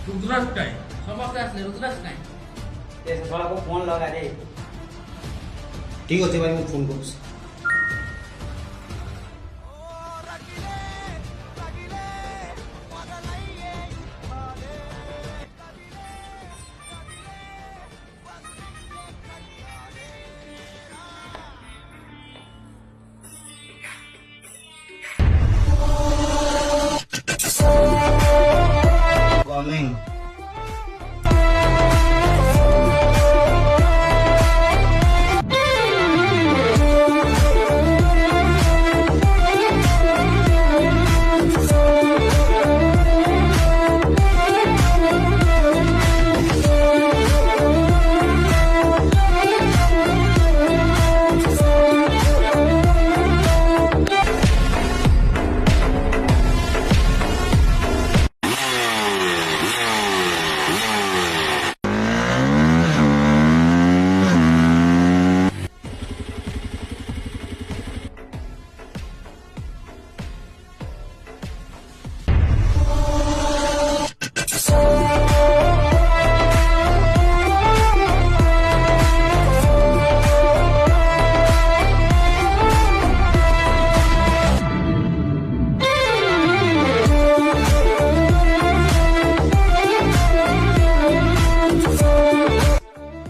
रुद्राक्ष काय समजते असले रुद्राक्ष काय ते सफळा को फोन लगा दे ठीक होते भाई मैं फोन करूँ coming.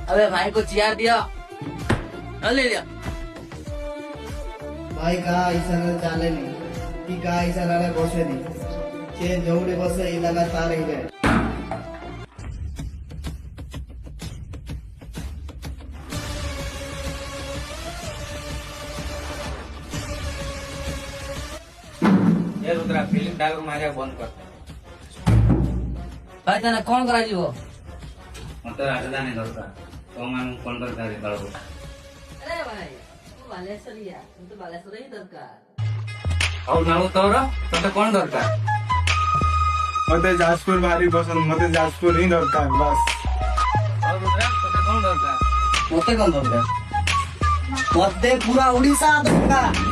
अबे भाई को चियार दिया ले लिया भाई का इशारा चाले नहीं कि का इशारा रे बसे नहीं जे जौड़े बसे ई लगातार ही रहे ये रुद्रा फिल्म डायलॉग माझ्या बंद कर भाई तना कौन करा जीवो मत राजधानी दरकार तो मान फोन कर करे करो अरे भाई तू बालेश्वरिया तू तो बालेश्वर ही दरकार और नाउ तोरा तो कौन दरकार मते जाजपुर भारी पसंद मते जाजपुर ही दरकार बस और रुद्रा तो कौन दरकार मते कौन दरकार मते पूरा उड़ीसा दरकार